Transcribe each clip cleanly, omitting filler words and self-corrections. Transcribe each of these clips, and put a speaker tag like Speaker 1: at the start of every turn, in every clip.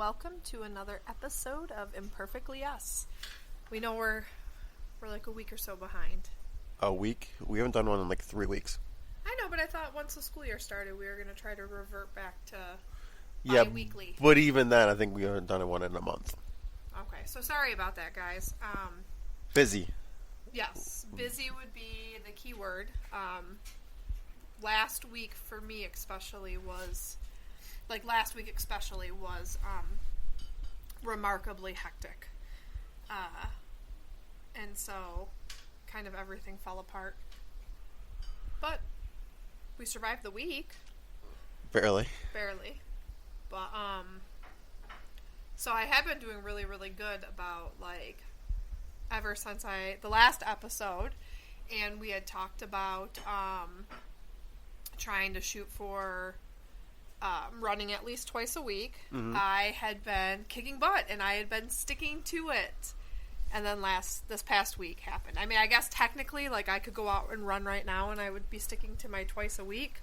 Speaker 1: welcome to another episode of Imperfectly Us. We know we're like a week or so behind.
Speaker 2: A week? We haven't done one in like 3 weeks.
Speaker 1: I know, but I thought once the school year started, we were going to try to revert back to bi-weekly.
Speaker 2: But even then, I think we haven't done one in a month.
Speaker 1: Okay, so sorry about that, guys.
Speaker 2: Busy.
Speaker 1: Yes, busy would be the key word. Last week for me especially was... last week especially was remarkably hectic. And so kind of everything fell apart. But we survived the week. Barely. But, so I have been doing really, really good about, ever since the last episode, and we had talked about, trying to shoot for... running at least twice a week. Mm-hmm. I had been kicking butt, and I had been sticking to it. And then this past week happened. I mean, I guess technically, I could go out and run right now, and I would be sticking to my twice a week.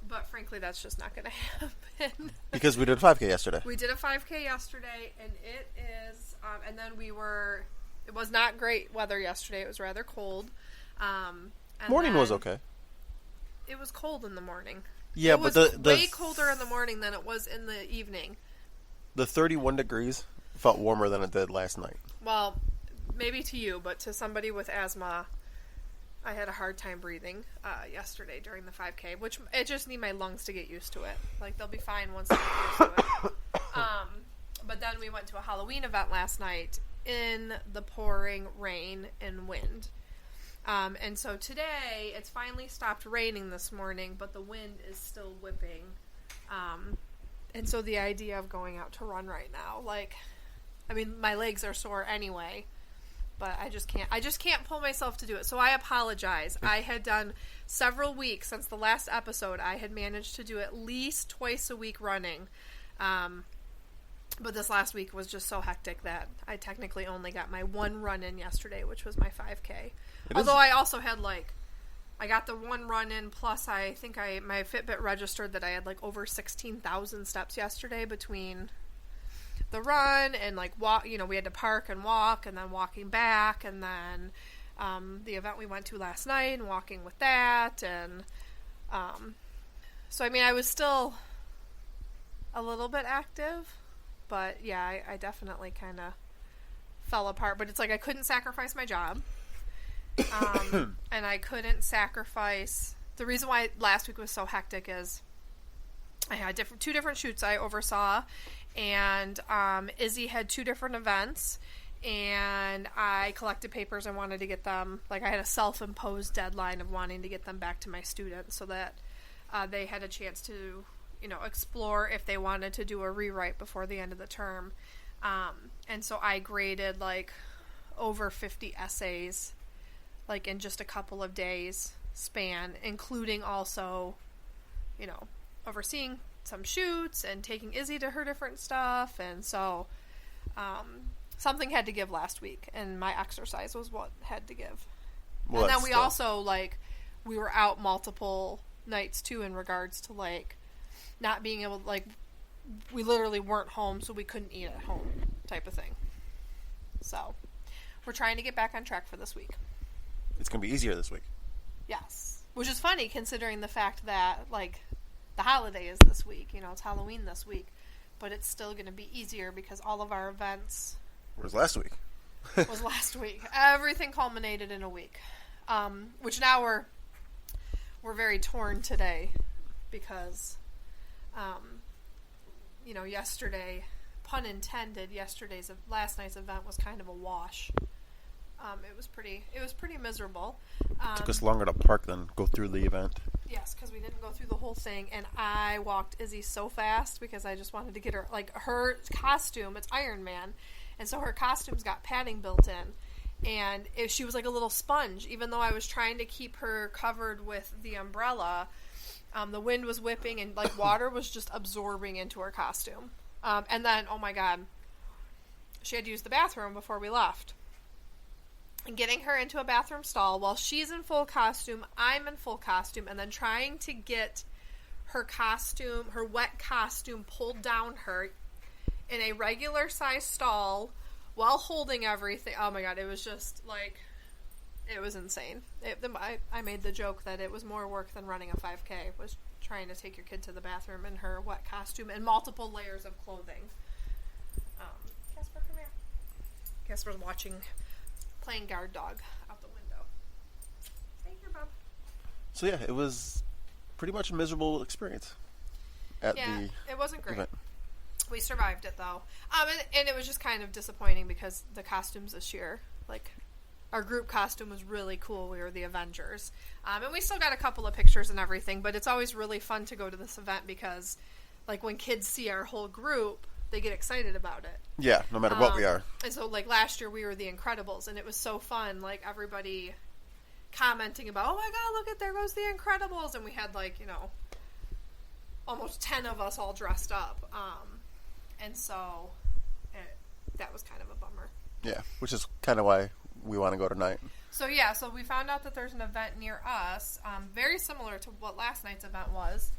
Speaker 1: But frankly, that's just not going to happen.
Speaker 2: Because we did a 5K yesterday.
Speaker 1: We did a 5K yesterday, and it is, and then it was not great weather yesterday. It was rather cold.
Speaker 2: Morning was okay.
Speaker 1: It was cold in the morning.
Speaker 2: Yeah,
Speaker 1: it was way colder in the morning than it was in the evening. The
Speaker 2: 31 degrees felt warmer than it did last night.
Speaker 1: Well, maybe to you, but to somebody with asthma, I had a hard time breathing yesterday during the 5K, which I just need my lungs to get used to it. They'll be fine once they get used to it. But then we went to a Halloween event last night in the pouring rain and wind. And so today, it's finally stopped raining this morning, but the wind is still whipping. And so the idea of going out to run right now, my legs are sore anyway, but I just can't pull myself to do it. So I apologize. I had done several weeks since the last episode. I had managed to do at least twice a week running. But this last week was just so hectic that I technically only got my one run in yesterday, which was my 5K. Although I also had I got the one run in, plus I think my Fitbit registered that I had over 16,000 steps yesterday between the run and walk. We had to park and walk, and then walking back, and then the event we went to last night and walking with that, and so I was still a little bit active, but yeah, I definitely kind of fell apart. But it's I couldn't sacrifice my job. And I couldn't sacrifice... The reason why last week was so hectic is I had two different shoots I oversaw, and Izzy had two different events, and I collected papers and wanted to get them... I had a self-imposed deadline of wanting to get them back to my students so that they had a chance to, explore if they wanted to do a rewrite before the end of the term. And so I graded, over 50 essays in just a couple of days span, including also, overseeing some shoots and taking Izzy to her different stuff. And so, something had to give last week, and my exercise was what had to give. Well, and then we also, we were out multiple nights too in regards to, not being able to, we literally weren't home, so we couldn't eat at home type of thing. So, we're trying to get back on track for this week.
Speaker 2: It's going to be easier this week.
Speaker 1: Yes. Which is funny considering the fact that, the holiday is this week. It's Halloween this week. But it's still going to be easier because all of our events...
Speaker 2: was last week.
Speaker 1: was last week. Everything culminated in a week. Which now we're very torn today because, yesterday, pun intended, last night's event was kind of a wash. It was pretty miserable.
Speaker 2: It took us longer to park than go through the event.
Speaker 1: Yes, because we didn't go through the whole thing, and I walked Izzy so fast because I just wanted to get her, her costume, it's Iron Man, and so her costume's got padding built in, and she was like a little sponge, even though I was trying to keep her covered with the umbrella, the wind was whipping, and, water was just absorbing into her costume. And then, oh my god, she had to use the bathroom before we left. And getting her into a bathroom stall while she's in full costume, I'm in full costume, and then trying to get her wet costume pulled down her in a regular size stall while holding everything. Oh my god, it was just like, it was insane. I made the joke that it was more work than running a 5K, was trying to take your kid to the bathroom in her wet costume and multiple layers of clothing. Casper, come here. Casper's playing guard dog out the window. Stay here, Bob.
Speaker 2: So yeah, it was pretty much a miserable experience at the
Speaker 1: it wasn't great.
Speaker 2: event.
Speaker 1: We survived it though, and it was just kind of disappointing because the costumes this year, like, our group costume was really cool. We were the Avengers, and we still got a couple of pictures and everything. But it's always really fun to go to this event because, like, when kids see our whole group, they get excited about it.
Speaker 2: Yeah, no matter what we are.
Speaker 1: And so, like, last year we were the Incredibles, and it was so fun. Like, everybody commenting about, oh my god, look at, there goes the Incredibles, and we had, like, you know, almost 10 of us all dressed up. And so that was kind of a bummer.
Speaker 2: Yeah, which is kind of why we want to go tonight.
Speaker 1: So so we found out that there's an event near us, very similar to what last night's event was,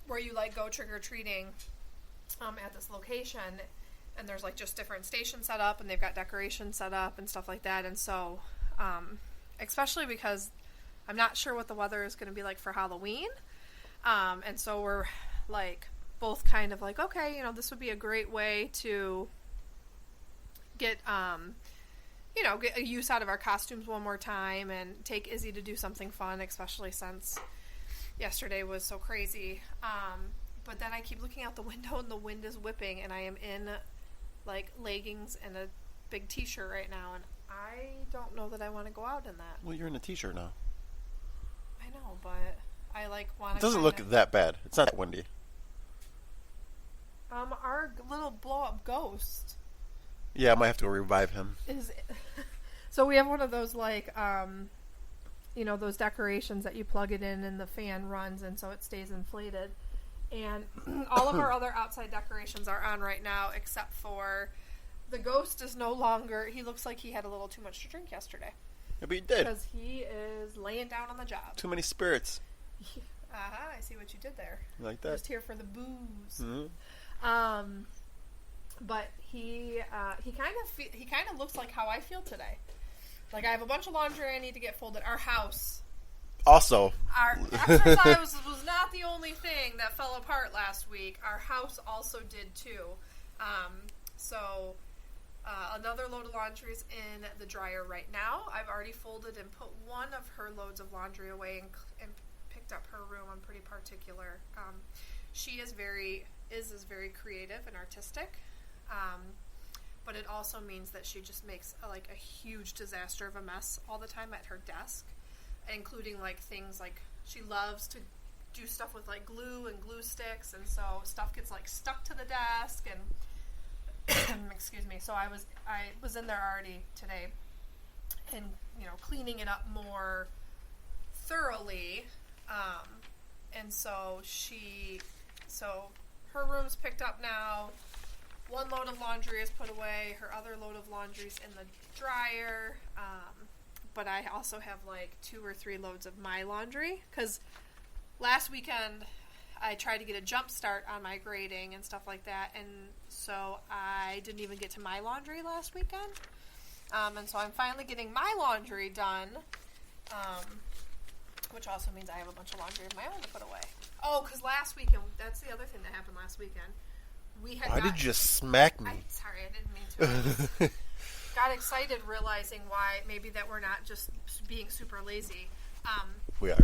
Speaker 1: where you, like, go trick-or-treating at this location, and there's, like, just different stations set up, and they've got decorations set up and stuff like that. And so, especially because I'm not sure what the weather is going to be like for Halloween, and so we're, like, both kind of like, okay, you know, this would be a great way to get get a use out of our costumes one more time and take Izzy to do something fun, especially since yesterday was so crazy. But then I keep looking out the window and the wind is whipping, and I am in, like, leggings and a big t-shirt right now, and I don't know that I want to go out in that.
Speaker 2: Well, you're in a t-shirt now.
Speaker 1: I know, but I, like, want to.
Speaker 2: It doesn't look that bad. It's not that windy.
Speaker 1: Our little blow-up ghost.
Speaker 2: Yeah, I might have to go revive him.
Speaker 1: So we have one of those, like, those decorations that you plug it in and the fan runs, and so it stays inflated. And all of our other outside decorations are on right now, except for the ghost is no longer. He looks like he had a little too much to drink yesterday.
Speaker 2: Yeah, but he did.
Speaker 1: Because he is laying down on the job.
Speaker 2: Too many spirits.
Speaker 1: I see what you did there.
Speaker 2: You like that?
Speaker 1: Just here for the booze.
Speaker 2: Mm-hmm.
Speaker 1: But he kind of looks like how I feel today. Like, I have a bunch of laundry I need to get folded. Our house.
Speaker 2: Also.
Speaker 1: Our exercise was not the only thing that fell apart last week. Our house also did too. So another load of laundry is in the dryer right now. I've already folded and put one of her loads of laundry away and picked up her room. I'm pretty particular. She is very creative and artistic. But it also means that she just makes a huge disaster of a mess all the time at her desk, including, like, things like she loves to do stuff with, like, glue and glue sticks, and so stuff gets, like, stuck to the desk, and excuse me. So I was in there already today, and, you know, cleaning it up more thoroughly, and so her room's picked up now. One load of laundry is put away. Her other load of laundry's in the dryer. But I also have, like, 2 or 3 loads of my laundry. Because last weekend, I tried to get a jump start on my grading and stuff like that. And so I didn't even get to my laundry last weekend. And so I'm finally getting my laundry done. Which also means I have a bunch of laundry of my own to put away. Oh, because last weekend, that's the other thing that happened last weekend.
Speaker 2: Why did you just smack me?
Speaker 1: Sorry, I didn't mean to. Got excited realizing why maybe that we're not just being super lazy.
Speaker 2: We are.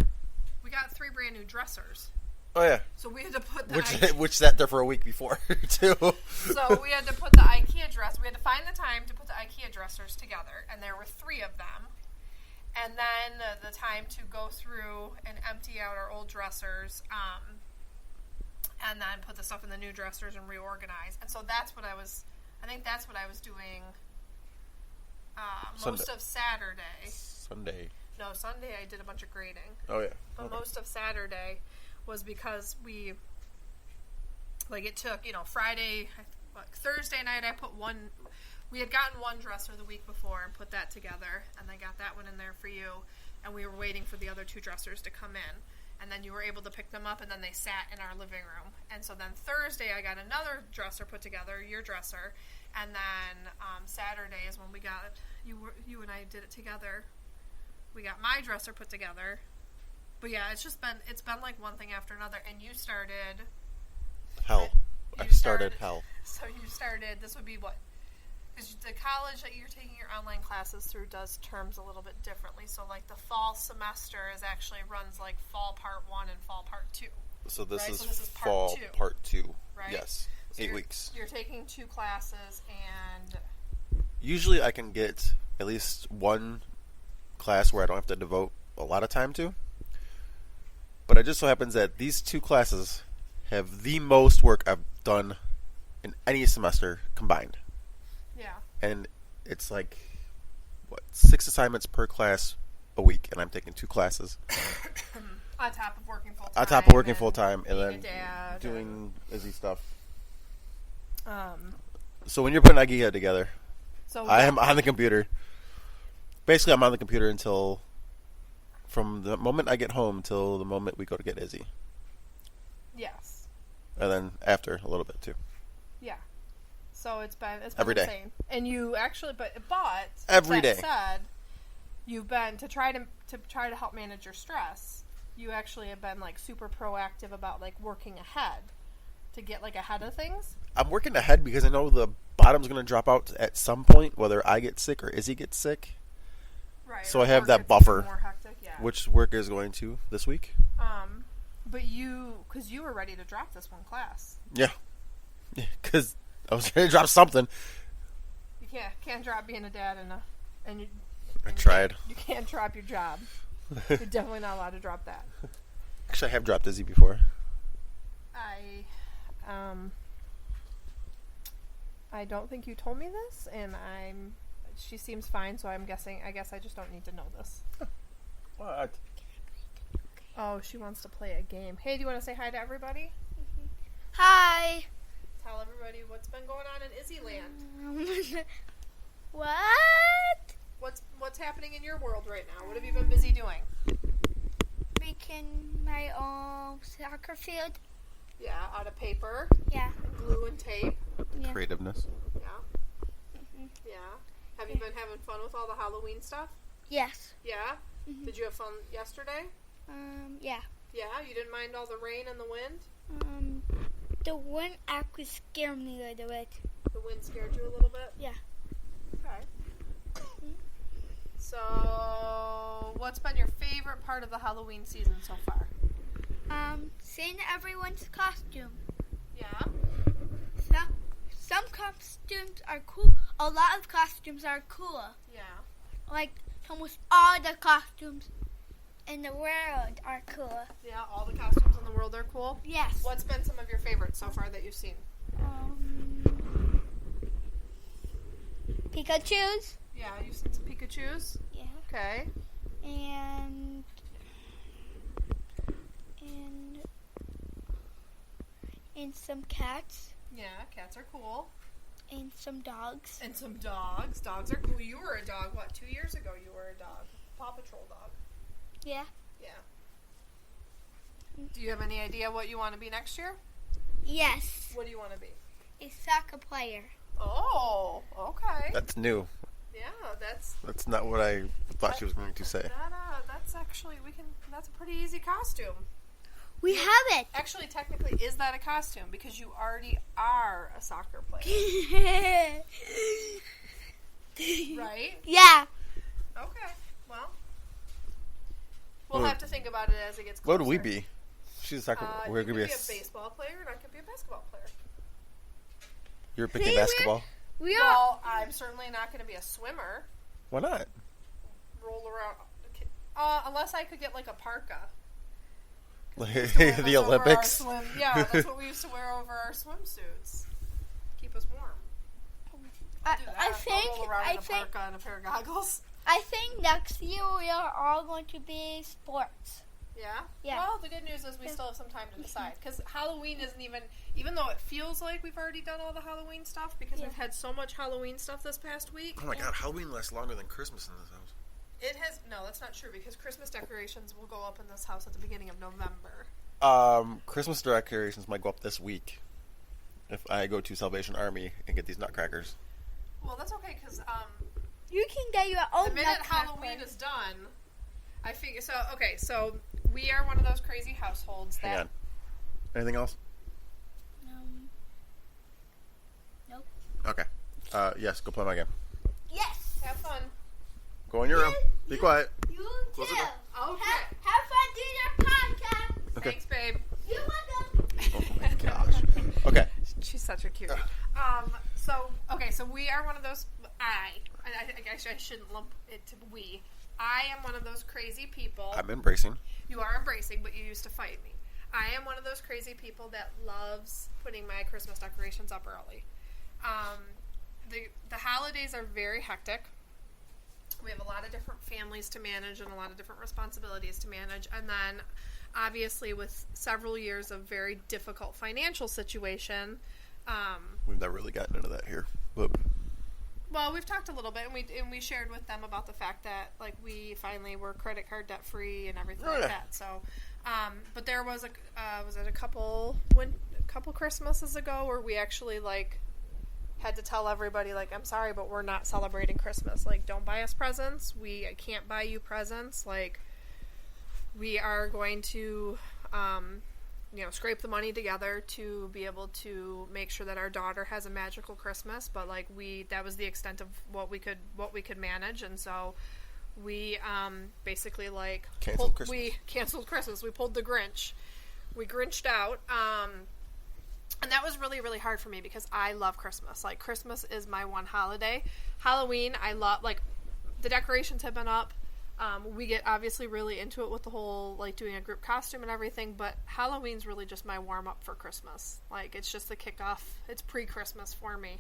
Speaker 1: We got 3 brand new dressers.
Speaker 2: Oh, yeah.
Speaker 1: So we had to put
Speaker 2: which sat there for a week before, too.
Speaker 1: So we had to put the IKEA dress. We had to find the time to put the IKEA dressers together, and there were 3 of them. And then the time to go through and empty out our old dressers, and then put the stuff in the new dressers and reorganize. And so that's what I was doing most of Saturday.
Speaker 2: Sunday.
Speaker 1: No, Sunday I did a bunch of grading.
Speaker 2: Oh, yeah.
Speaker 1: But most of Saturday was because it took, Friday, Thursday night we had gotten one dresser the week before and put that together, and I got that one in there for you, and we were waiting for the other 2 dressers to come in. And then you were able to pick them up, and then they sat in our living room. And so then Thursday, I got another dresser put together, your dresser. And then Saturday is when we got, you and I did it together. We got my dresser put together. But yeah, it's been like one thing after another. And you started...
Speaker 2: Hell. I started hell.
Speaker 1: So you started, this would be what? Because the college that you're taking your online classes through does terms a little bit differently. So, like, the fall semester runs, like, fall part 1 and fall part 2.
Speaker 2: So this,
Speaker 1: right?
Speaker 2: is,
Speaker 1: so this is
Speaker 2: fall part 2.
Speaker 1: Right?
Speaker 2: Yes. So 8 weeks.
Speaker 1: You're taking 2 classes, and...
Speaker 2: Usually I can get at least one class where I don't have to devote a lot of time to. But it just so happens that these 2 classes have the most work I've done in any semester combined.
Speaker 1: Yeah.
Speaker 2: And it's like, 6 assignments per class a week, and I'm taking 2 classes.
Speaker 1: On top of working full-time.
Speaker 2: On top of working full-time, and then doing Izzy stuff. So when you're putting IKEA together, I am on the computer. Basically, I'm on the computer until, from the moment I get home till the moment we go to get Izzy.
Speaker 1: Yes.
Speaker 2: And then after, a little bit, too.
Speaker 1: Yeah. So it's been
Speaker 2: every day.
Speaker 1: Insane. And you actually, but
Speaker 2: every day.
Speaker 1: Said, you've been to try to help manage your stress. You actually have been like super proactive about like working ahead to get like ahead of things.
Speaker 2: I'm working ahead because I know the bottom's going to drop out at some point, whether I get sick or Izzy gets sick.
Speaker 1: Right.
Speaker 2: So I have that buffer,
Speaker 1: more hectic, yeah.
Speaker 2: Which work is going to this week.
Speaker 1: But because you were ready to drop this one class.
Speaker 2: Yeah. Because I was ready to drop something.
Speaker 1: You can't drop being a dad and
Speaker 2: I tried.
Speaker 1: You can't drop your job. You're definitely not allowed to drop that.
Speaker 2: Actually, I have dropped Izzy before.
Speaker 1: I don't think you told me this, and she seems fine, so I guess I just don't need to know this.
Speaker 2: What?
Speaker 1: Oh, she wants to play a game. Hey, do you want to say hi to everybody?
Speaker 3: Mm-hmm. Hi.
Speaker 1: Tell everybody what's been going on in Izzy land.
Speaker 3: What?
Speaker 1: What's happening in your world right now? What have you been busy doing?
Speaker 3: Making my own soccer field.
Speaker 1: Yeah, out of paper.
Speaker 3: Yeah.
Speaker 1: Glue and tape.
Speaker 3: Yeah.
Speaker 2: Creativeness.
Speaker 1: Yeah.
Speaker 3: Mm-hmm.
Speaker 1: Yeah. Have you been having fun with all the Halloween stuff?
Speaker 3: Yes.
Speaker 1: Yeah?
Speaker 3: Mm-hmm.
Speaker 1: Did you have fun yesterday?
Speaker 3: Yeah.
Speaker 1: Yeah? You didn't mind all the rain and the wind?
Speaker 3: The wind actually scared me a little bit.
Speaker 1: The wind scared you a little bit?
Speaker 3: Yeah.
Speaker 1: Okay. So, what's been your favorite part of the Halloween season so far?
Speaker 3: Seeing everyone's costume.
Speaker 1: Yeah?
Speaker 3: Some costumes are cool. A lot of costumes are cool.
Speaker 1: Yeah.
Speaker 3: Like, almost all the costumes in the world are cool.
Speaker 1: Yeah, all the costumes in the world are cool?
Speaker 3: Yes.
Speaker 1: What's been some of your favorites so far that you've seen?
Speaker 3: Pikachu's.
Speaker 1: Yeah, you've seen some Pikachus?
Speaker 3: Yeah.
Speaker 1: Okay.
Speaker 3: And some cats.
Speaker 1: Yeah, cats are cool.
Speaker 3: And some dogs.
Speaker 1: And some dogs. Dogs are cool. You were a dog, 2 years ago you were a dog? Paw Patrol dog.
Speaker 3: Yeah.
Speaker 1: Yeah. Do you have any idea what you want to be next year?
Speaker 3: Yes.
Speaker 1: What do you want to be?
Speaker 3: A soccer player.
Speaker 1: Oh, okay.
Speaker 2: That's new.
Speaker 1: Yeah, that's
Speaker 2: not what I thought she was going to say.
Speaker 1: That's actually, that's a pretty easy costume.
Speaker 3: We have it.
Speaker 1: Actually, technically, is that a costume? Because you already are a soccer player. Right?
Speaker 3: Yeah.
Speaker 1: Okay. Well, we'll have to think about it as it gets closer.
Speaker 2: What would we be? She's a soccer. We're going to be
Speaker 1: a baseball player, and I could be a basketball player.
Speaker 2: You're picking basketball?
Speaker 1: Well, I'm certainly not going to be a swimmer.
Speaker 2: Why not?
Speaker 1: Roll around. Unless I could get like a parka.
Speaker 2: The Olympics?
Speaker 1: Yeah, that's what we used to wear over our swimsuits. Keep us warm. I'll roll around in a parka and a pair of goggles.
Speaker 3: I think next year we are all going to be sports.
Speaker 1: Yeah?
Speaker 3: Yeah.
Speaker 1: Well, the good news is we still have some time to decide. Because Halloween isn't even though it feels like we've already done all the Halloween stuff, because we've had so much Halloween stuff this past week.
Speaker 2: Oh my god, Halloween lasts longer than Christmas in this house.
Speaker 1: It has no. That's not true because Christmas decorations will go up in this house at the beginning of November.
Speaker 2: Christmas decorations might go up this week if I go to Salvation Army and get these nutcrackers.
Speaker 1: Well, that's okay because
Speaker 3: You can get your own
Speaker 1: the minute
Speaker 3: nutcracker.
Speaker 1: Halloween is done, I figure. So okay, so we are one of those crazy households that.
Speaker 2: Hang on. Anything else?
Speaker 3: Nope.
Speaker 2: Okay. Yes, go play my game.
Speaker 3: Yes.
Speaker 1: Have fun.
Speaker 2: Go in your room. Be quiet.
Speaker 3: You
Speaker 2: Close
Speaker 3: too.
Speaker 2: the door.
Speaker 1: Okay.
Speaker 3: Have fun doing your podcast.
Speaker 2: Okay.
Speaker 1: Thanks, babe.
Speaker 3: You're welcome.
Speaker 2: Oh my gosh. Okay.
Speaker 1: She's such a cutie. So we are one of those. I shouldn't lump it to we. I am one of those crazy people.
Speaker 2: I'm embracing.
Speaker 1: You are embracing, but you used to fight me. I am one of those crazy people that loves putting my Christmas decorations up early. The holidays are very hectic. We have a lot of different families to manage and a lot of different responsibilities to manage. And then, obviously, with several years of very difficult financial situation.
Speaker 2: We've never really gotten into that here. But
Speaker 1: Well, we've talked a little bit, and we shared with them about the fact that like we finally were credit card debt free and everything like that. So, but there was was it a couple Christmases ago where we actually like had to tell everybody like, I'm sorry, but we're not celebrating Christmas. Like, don't buy us presents. I can't buy you presents. Like, we are going to scrape the money together to be able to make sure that our daughter has a magical Christmas, but like that was the extent of what we could manage, and so we basically like
Speaker 2: canceled Christmas.
Speaker 1: We canceled Christmas. We pulled the Grinch. We Grinched out, and that was really, really hard for me because I love Christmas. Like, Christmas is my one holiday. Halloween, I love, like, the decorations have been up. We get obviously really into it with the whole, like, doing a group costume and everything, but Halloween's really just my warm-up for Christmas. Like, it's just the kickoff. It's pre-Christmas for me.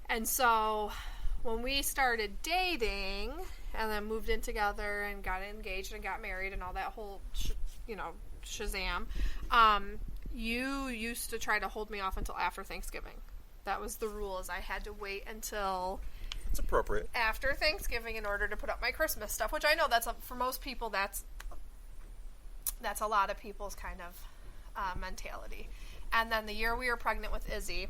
Speaker 1: And so when we started dating and then moved in together and got engaged and got married and all that whole, shazam, you used to try to hold me off until after Thanksgiving. That was the rule, is I had to wait until...
Speaker 2: It's appropriate.
Speaker 1: After Thanksgiving in order to put up my Christmas stuff, which I know for most people that's a lot of people's kind of mentality. And then the year we were pregnant with Izzy,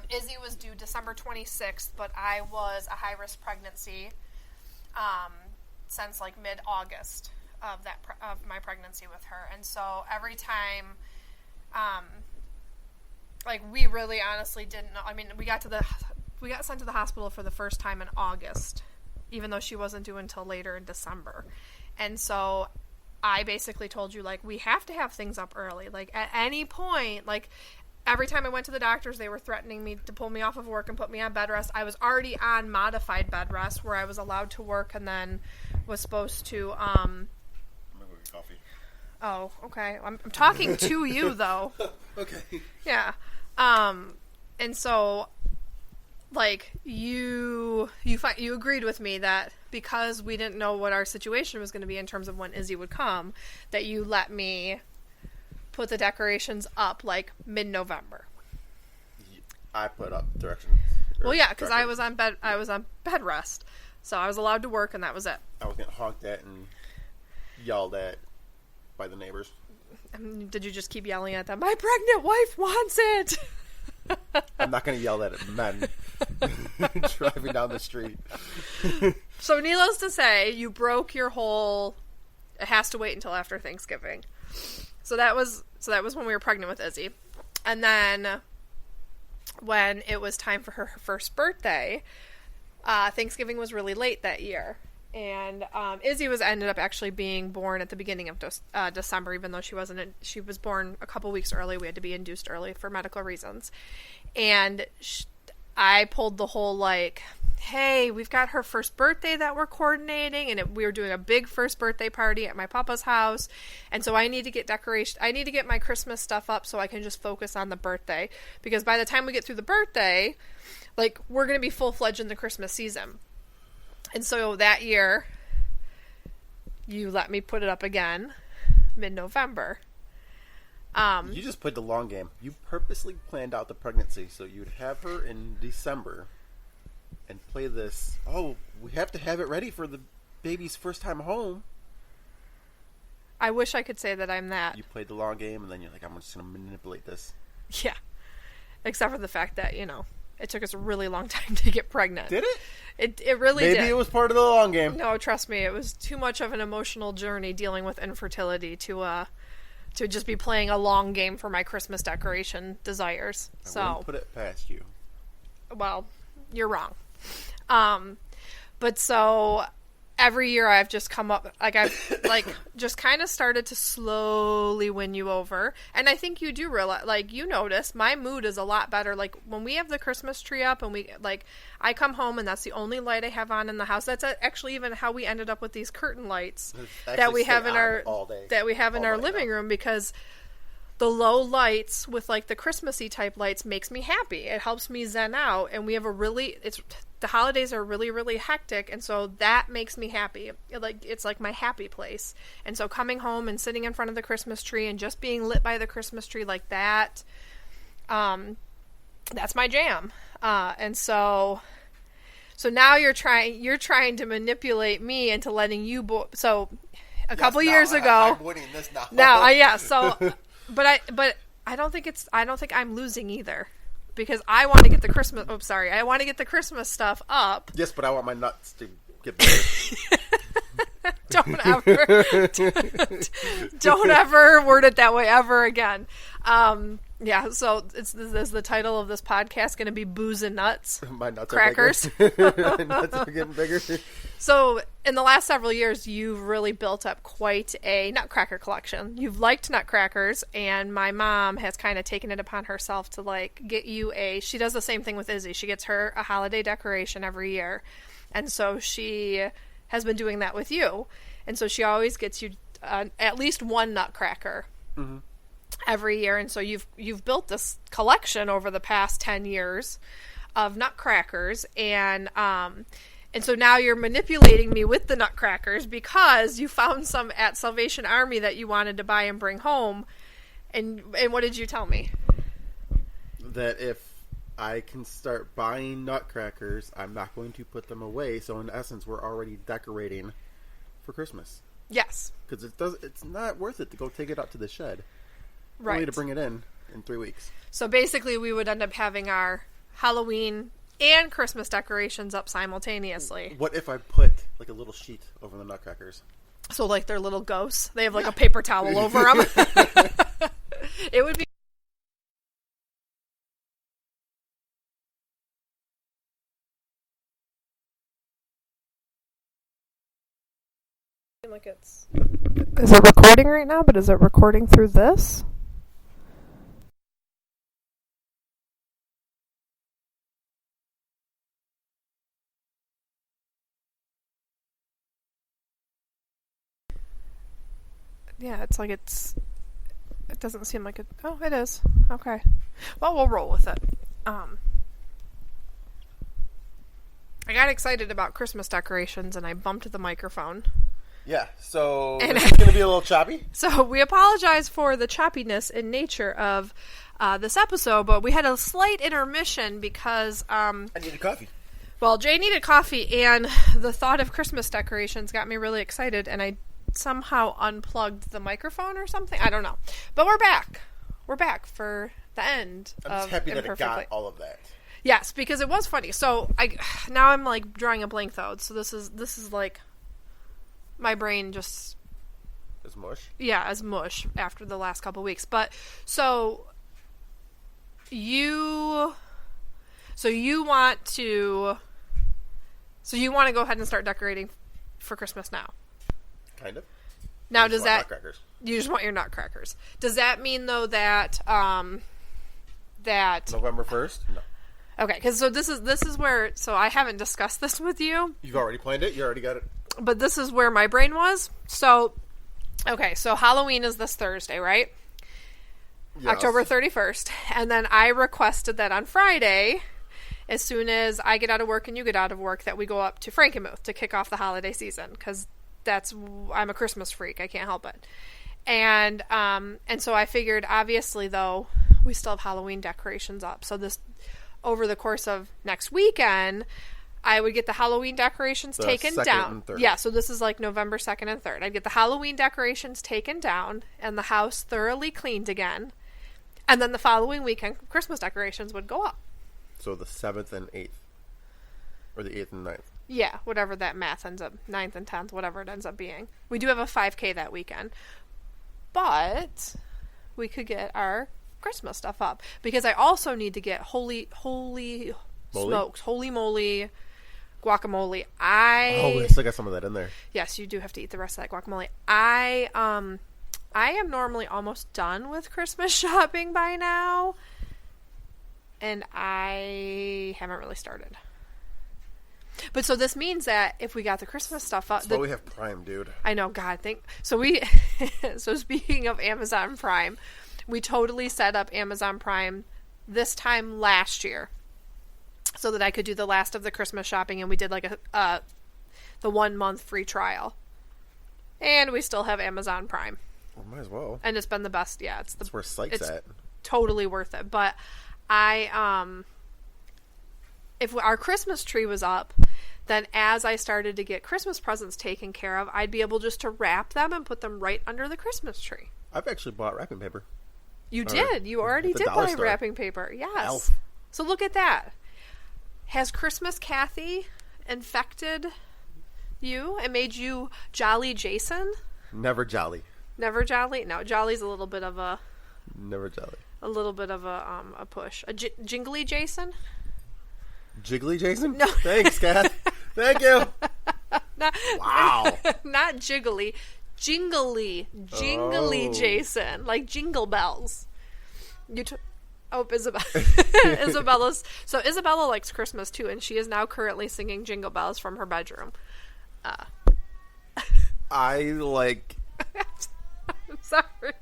Speaker 1: Izzy was due December 26th, but I was a high-risk pregnancy since like mid-August of my pregnancy with her. And so every time, like, we really honestly didn't know. I mean, we got sent to the hospital for the first time in August, even though she wasn't due until later in December. And so I basically told you, like, we have to have things up early. Like, at any point, like, every time I went to the doctors, they were threatening me to pull me off of work and put me on bed rest. I was already on modified bed rest where I was allowed to work and then was supposed to,
Speaker 2: I'm gonna go get coffee.
Speaker 1: Oh, okay. I'm talking to you, though.
Speaker 2: Okay.
Speaker 1: Yeah. And so... like, you agreed with me that because we didn't know what our situation was going to be in terms of when Izzy would come, that you let me put the decorations up, like, mid-November.
Speaker 2: I put up directions.
Speaker 1: Well, yeah, because I was on bed rest, so I was allowed to work, and that was it.
Speaker 2: I was getting honked at and yelled at by the neighbors.
Speaker 1: Did you just keep yelling at them? My pregnant wife wants it!
Speaker 2: I'm not going to yell at men driving down the street.
Speaker 1: So needless to say, you broke your whole, it has to wait until after Thanksgiving. So that was when we were pregnant with Izzy. And then when it was time for her first birthday, Thanksgiving was really late that year. And Izzy ended up actually being born at the beginning of December, even though she wasn't. She was born a couple weeks early. We had to be induced early for medical reasons. And I pulled the whole, like, hey, we've got her first birthday that we're coordinating, and we were doing a big first birthday party at my papa's house, and so I need to get decoration. I need to get my Christmas stuff up so I can just focus on the birthday, because by the time we get through the birthday, like, we're going to be full-fledged in the Christmas season. And so that year, you let me put it up again, mid-November.
Speaker 2: You just played the long game. You purposely planned out the pregnancy so you'd have her in December and play this. Oh, we have to have it ready for the baby's first time home.
Speaker 1: I wish I could say that I'm that.
Speaker 2: You played the long game, and then you're like, I'm just going to manipulate this.
Speaker 1: Yeah. Except for the fact that, it took us a really long time to get pregnant.
Speaker 2: Did it?
Speaker 1: It really did.
Speaker 2: Maybe it was part of the long game.
Speaker 1: No, trust me, it was too much of an emotional journey dealing with infertility to just be playing a long game for my Christmas decoration desires.
Speaker 2: I wouldn't put it past you.
Speaker 1: Well, you're wrong. But so every year I've just come up, I've just kind of started to slowly win you over. And I think you do realize, you notice my mood is a lot better. Like when we have the Christmas tree up and I come home and that's the only light I have on in the house. That's actually even how we ended up with these curtain lights that we have in our living room, because the low lights with the Christmassy type lights makes me happy. It helps me zen out, and we have the holidays are really, really hectic, and so that makes me happy. It's like my happy place. And so coming home and sitting in front of the Christmas tree and just being lit by the Christmas tree like that, that's my jam. And so now you're trying to manipulate me into letting you so a couple years ago.
Speaker 2: I'm winning this now.
Speaker 1: Yeah. So, but I don't think I'm losing either. Because I want to get the Christmas. Oh, sorry. I want to get the Christmas stuff up.
Speaker 2: Yes, but I want my nuts to get bigger.
Speaker 1: Don't ever word it that way ever again. Yeah. So is the title of this podcast going to be Booze and Nuts?
Speaker 2: My nuts
Speaker 1: Crackers.
Speaker 2: Are bigger. My nuts are getting bigger.
Speaker 1: So in the last several years, you've really built up quite a nutcracker collection. You've liked nutcrackers, and my mom has kind of taken it upon herself to get you she does the same thing with Izzy. She gets her a holiday decoration every year. And so she has been doing that with you. And so she always gets you at least one nutcracker every year. And so you've built this collection over the past 10 years of nutcrackers. And so now you're manipulating me with the nutcrackers because you found some at Salvation Army that you wanted to buy and bring home. And what did you tell me?
Speaker 2: That if I can start buying nutcrackers, I'm not going to put them away. So in essence, we're already decorating for Christmas.
Speaker 1: Yes.
Speaker 2: Because it's not worth it to go take it out to the shed.
Speaker 1: Right.
Speaker 2: Only to bring it in 3 weeks.
Speaker 1: So basically we would end up having our Halloween and Christmas decorations up simultaneously.
Speaker 2: What if I put a little sheet over the nutcrackers?
Speaker 1: So they're little ghosts. They have a paper towel over them. It would be Is it recording right now? But is it recording through this? Yeah, it doesn't seem like it. Oh, it is. Okay. Well, we'll roll with it. I got excited about Christmas decorations and I bumped the microphone.
Speaker 2: Yeah, so it's going to be a little choppy.
Speaker 1: So we apologize for the choppiness in nature of this episode, but we had a slight intermission because
Speaker 2: I needed coffee.
Speaker 1: Well, Jay needed coffee, and the thought of Christmas decorations got me really excited, and I somehow unplugged the microphone or something. I don't know. But we're back. We're back for the end.
Speaker 2: I'm just happy that it got all of that.
Speaker 1: Yes, because it was funny. So now I'm drawing a blank though. So this is my brain just
Speaker 2: is mush.
Speaker 1: Yeah, as mush after the last couple weeks. But so you want to go ahead and start decorating for Christmas now.
Speaker 2: Kind of.
Speaker 1: Now, does that
Speaker 2: nutcrackers.
Speaker 1: You just want your nutcrackers? Does that mean though that
Speaker 2: November 1st? No.
Speaker 1: Okay, because this is where I haven't discussed this with you.
Speaker 2: You've already planned it. You already got it.
Speaker 1: But this is where my brain was. So Halloween is this Thursday, right? Yes. October 31st, and then I requested that on Friday, as soon as I get out of work and you get out of work, that we go up to Frankenmuth to kick off the holiday season because. I'm a Christmas freak. I can't help it. And so I figured, obviously, though, we still have Halloween decorations up. So over the course of next weekend, I would get the Halloween decorations
Speaker 2: The
Speaker 1: taken
Speaker 2: 2nd
Speaker 1: down.
Speaker 2: and 3rd.
Speaker 1: Yeah, so this is like November 2nd and 3rd. I'd get the Halloween decorations taken down and the house thoroughly cleaned again. And then the following weekend, Christmas decorations would go up.
Speaker 2: So the 7th and 8th. Or the 8th and 9th.
Speaker 1: Yeah, whatever that math ends up, 9th and 10th, whatever it ends up being. We do have a 5K that weekend. But we could get our Christmas stuff up. Because I also need to get holy smokes, holy moly guacamole.
Speaker 2: Oh, we still got some of that in there.
Speaker 1: Yes, you do have to eat the rest of that guacamole. I am normally almost done with Christmas shopping by now. And I haven't really started. But so this means that if we got the Christmas stuff up...
Speaker 2: Well, we have Prime, dude.
Speaker 1: I know, God. So speaking of Amazon Prime, we totally set up Amazon Prime this time last year so that I could do the last of the Christmas shopping, and we did like the 1 month free trial. And we still have Amazon Prime.
Speaker 2: Well, might as well.
Speaker 1: And it's been the best. Yeah,
Speaker 2: That's where Sykes at.
Speaker 1: Totally worth it. But if our Christmas tree was up, then as I started to get Christmas presents taken care of, I'd be able just to wrap them and put them right under the Christmas tree.
Speaker 2: I've actually bought wrapping paper.
Speaker 1: You did. You already did buy wrapping paper. Yes.
Speaker 2: Elf.
Speaker 1: So look at that. Has Christmas Kathy infected you and made you Jolly Jason?
Speaker 2: Never jolly.
Speaker 1: Never Jolly? No, Jolly's a little bit of a...
Speaker 2: Never jolly.
Speaker 1: A little bit of a push. A jingly Jason?
Speaker 2: Jiggly Jason?
Speaker 1: No.
Speaker 2: Thanks, Kath. Thank you. Wow.
Speaker 1: Not jiggly. Jingly. Jingly Jason. Like jingle bells. Isabella. So Isabella likes Christmas too, and she is now currently singing Jingle Bells from her bedroom.
Speaker 2: I like...
Speaker 1: I'm sorry.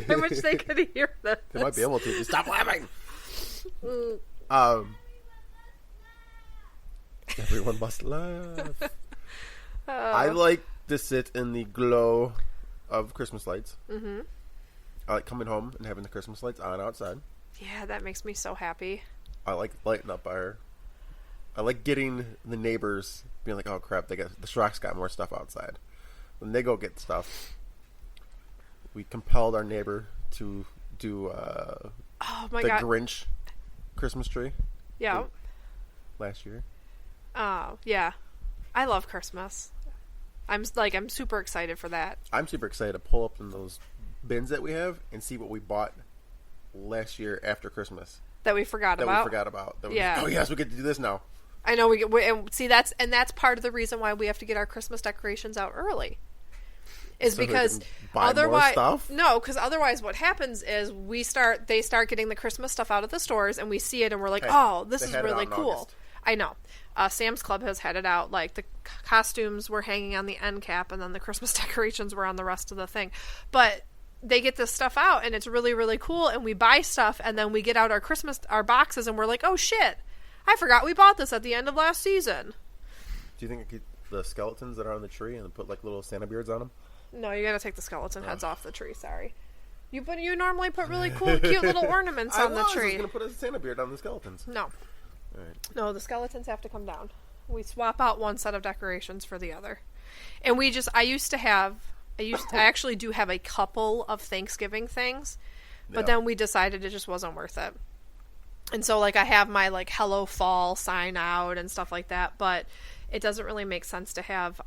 Speaker 1: I wish they could hear this.
Speaker 2: They might be able to. Just stop laughing. Everyone must laugh. I like to sit in the glow of Christmas lights. Mm-hmm. I like coming home and having the Christmas lights on outside.
Speaker 1: Yeah, that makes me so happy.
Speaker 2: I like lighting up our... I like getting the neighbors being like, oh crap, the Schrock's got more stuff outside. When they go get stuff, we compelled our neighbor to do the Grinch Christmas tree.
Speaker 1: Yeah.
Speaker 2: Last year.
Speaker 1: Oh, yeah. I love Christmas. I'm super excited for that.
Speaker 2: I'm super excited to pull up in those bins that we have and see what we bought last year after Christmas.
Speaker 1: That we forgot about.
Speaker 2: Yeah. Oh yes, we get to do this now.
Speaker 1: I know and see that's part of the reason why we have to get our Christmas decorations out early. Is so because otherwise, because otherwise what happens is they start getting the Christmas stuff out of the stores and we see it and we're like, oh, this is really cool. August. I know. Sam's Club has had it out. Like the costumes were hanging on the end cap and then the Christmas decorations were on the rest of the thing. But they get this stuff out and it's really, really cool. And we buy stuff and then we get out our boxes and we're like, oh shit, I forgot we bought this at the end of last season.
Speaker 2: Do you think I could the skeletons that are on the tree and put like little Santa beards on them?
Speaker 1: No, you gotta take the skeleton heads off the tree. Sorry, you normally put really cool, cute little ornaments on the tree.
Speaker 2: I was gonna put a Santa beard on the skeletons.
Speaker 1: No,
Speaker 2: all right.
Speaker 1: No, the skeletons have to come down. We swap out one set of decorations for the other, and I actually do have a couple of Thanksgiving things, but then we decided it just wasn't worth it. And so, like, I have my like Hello Fall sign out and stuff like that, but it doesn't really make sense to have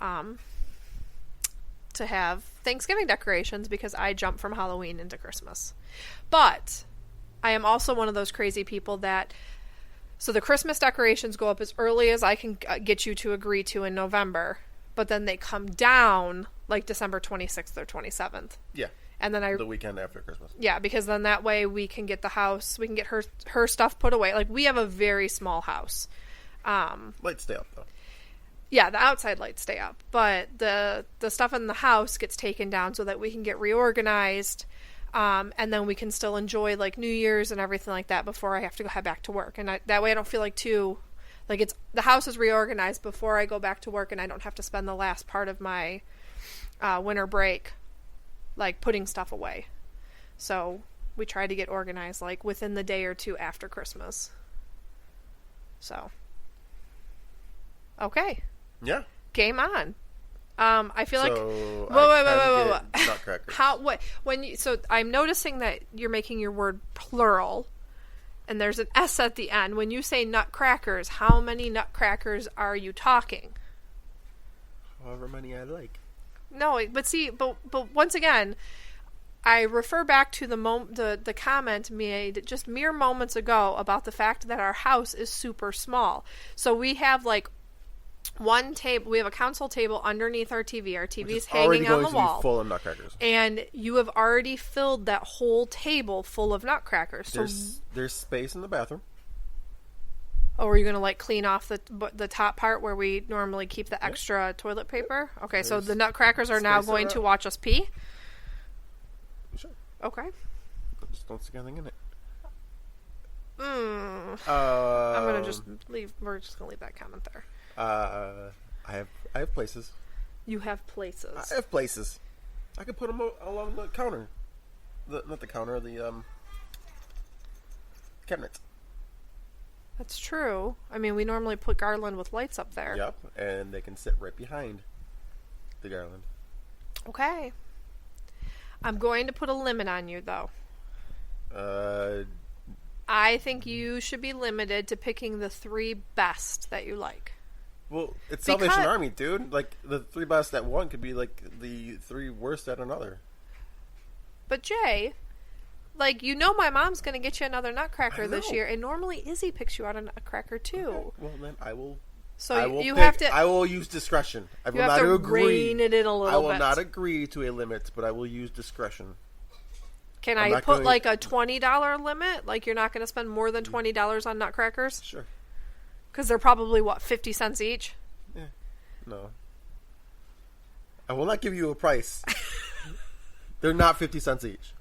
Speaker 1: Thanksgiving decorations because I jump from Halloween into Christmas. But I am also one of those crazy people so the Christmas decorations go up as early as I can get you to agree to in November, but then they come down like December 26th or 27th.
Speaker 2: Yeah.
Speaker 1: And then
Speaker 2: the weekend after Christmas.
Speaker 1: Yeah, because then that way we can get her stuff put away. Like, we have a very small house.
Speaker 2: Lights stay up though.
Speaker 1: Yeah, the outside lights stay up, but the stuff in the house gets taken down so that we can get reorganized, and then we can still enjoy like New Year's and everything like that before I have to head back to work. And that way I don't feel like the house is reorganized before I go back to work, and I don't have to spend the last part of my winter break like putting stuff away. So we try to get organized like within the day or two after Christmas. So. Okay.
Speaker 2: Yeah.
Speaker 1: Game on. I feel like.
Speaker 2: Wait. Nutcrackers.
Speaker 1: So I'm noticing that you're making your word plural, and there's an S at the end. When you say nutcrackers, how many nutcrackers are you talking?
Speaker 2: However many I like.
Speaker 1: No, but once again, I refer back to the comment made just mere moments ago about the fact that our house is super small. So we have like one table. We have a console table underneath our TV. Our TV is hanging on the wall,
Speaker 2: be full of nutcrackers.
Speaker 1: And you have already filled that whole table full of nutcrackers. So
Speaker 2: there's space in the bathroom.
Speaker 1: Oh, are you going to like clean off the top part where we normally keep the extra toilet paper? Okay, so the nutcrackers are now going to watch us pee?
Speaker 2: Sure.
Speaker 1: Okay.
Speaker 2: Just don't stick anything in it.
Speaker 1: I'm going to just leave. We're just going to leave that comment there.
Speaker 2: I have places.
Speaker 1: You have places.
Speaker 2: I have places. I could put them along the counter. Not the counter, the cabinet.
Speaker 1: That's true. I mean, we normally put garland with lights up there.
Speaker 2: Yep, and they can sit right behind the garland.
Speaker 1: Okay. I'm going to put a limit on you, though. I think you should be limited to picking the 3 best that you like.
Speaker 2: Well, it's Salvation Army, dude. Like, the 3 best at one could be, like, the 3 worst at another.
Speaker 1: But, Jay, like, you know my mom's going to get you another nutcracker this year, and normally Izzy picks you out a nutcracker, too. Okay.
Speaker 2: Well, then I will...
Speaker 1: I
Speaker 2: will use discretion. I will
Speaker 1: you have
Speaker 2: not
Speaker 1: to
Speaker 2: agree.
Speaker 1: Rein it in a little bit.
Speaker 2: I will not agree to a limit, but I will use discretion.
Speaker 1: Can I put, like, a $20 limit? Like, you're not going to spend more than $20 on nutcrackers?
Speaker 2: Sure.
Speaker 1: Because they're probably, 50 cents each?
Speaker 2: Yeah. No. I will not give you a price. They're not 50 cents each.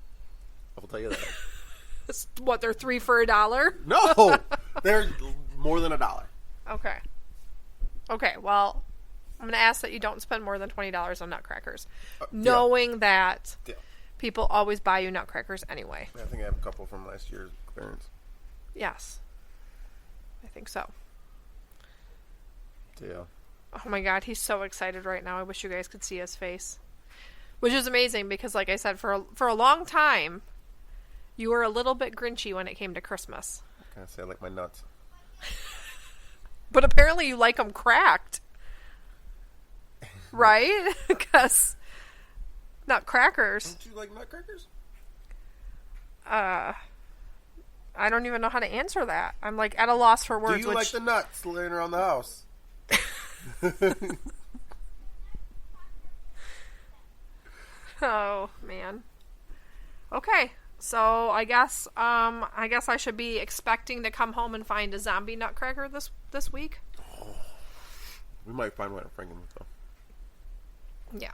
Speaker 2: I will tell you that.
Speaker 1: What, they're 3 for $1?
Speaker 2: No! They're more than $1.
Speaker 1: Okay. Okay, well, I'm going to ask that you don't spend more than $20 on nutcrackers. Knowing that people always buy you nutcrackers anyway.
Speaker 2: I think I have a couple from last year's clearance.
Speaker 1: Yes. I think so.
Speaker 2: Yeah.
Speaker 1: Oh my god, he's so excited right now. I wish you guys could see his face. Which is amazing because, like I said, for a long time, you were a little bit grinchy when it came to Christmas.
Speaker 2: Can I say I like my nuts?
Speaker 1: But apparently you like them cracked. Right? Because nutcrackers.
Speaker 2: Don't you like nutcrackers?
Speaker 1: I don't even know how to answer that. I'm like at a loss for words.
Speaker 2: Do you like the nuts laying around the house?
Speaker 1: Oh man. Okay, so I guess I should be expecting to come home and find a zombie nutcracker this week.
Speaker 2: Oh, we might find one at Franklin's though.
Speaker 1: Yeah.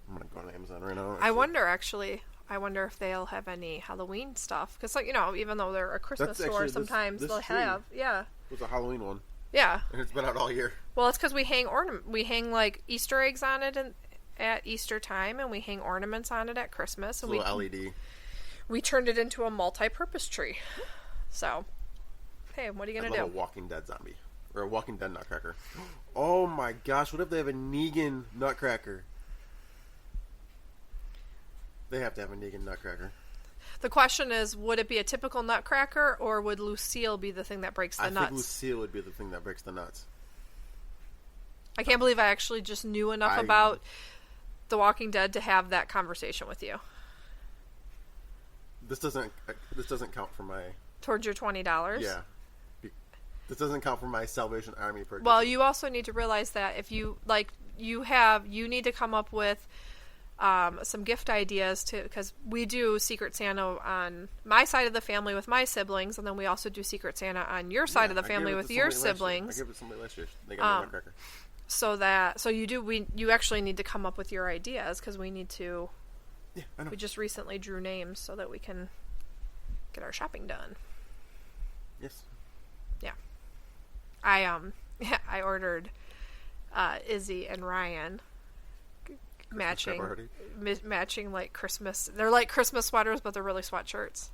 Speaker 2: I'm gonna go on Amazon right now.
Speaker 1: I wonder if they'll have any Halloween stuff because, like, even though they're a Christmas store, sometimes they'll have. Yeah.
Speaker 2: It was a Halloween one.
Speaker 1: Yeah.
Speaker 2: And it's been out all year.
Speaker 1: Well, it's because we hang like Easter eggs on it at Easter time, and we hang ornaments on it at Christmas. And
Speaker 2: LED.
Speaker 1: We turned it into a multi-purpose tree. So, hey, what are you gonna do?
Speaker 2: A Walking Dead zombie or a Walking Dead nutcracker. Oh my gosh! What if they have a Negan nutcracker? They have to have a Negan nutcracker.
Speaker 1: The question is, would it be a typical nutcracker, or would Lucille be the thing that breaks the nuts?
Speaker 2: I think Lucille would be the thing that breaks the nuts.
Speaker 1: I can't believe I actually just knew enough about The Walking Dead to have that conversation with you.
Speaker 2: This doesn't count for my...
Speaker 1: Towards your $20?
Speaker 2: Yeah. This doesn't count for my Salvation Army purchase.
Speaker 1: Well, you also need to realize that if you, you need to come up with some gift ideas too, because we do Secret Santa on my side of the family with my siblings, and then we also do Secret Santa on your side of the family with your siblings.
Speaker 2: I gave it to somebody last year. They got me a nutcracker.
Speaker 1: So you actually need to come up with your ideas, because we need to.
Speaker 2: Yeah, I know.
Speaker 1: We just recently drew names so that we can get our shopping done.
Speaker 2: Yes.
Speaker 1: Yeah. I ordered Izzy and Ryan matching like Christmas. They're like Christmas sweaters, but they're really sweatshirts.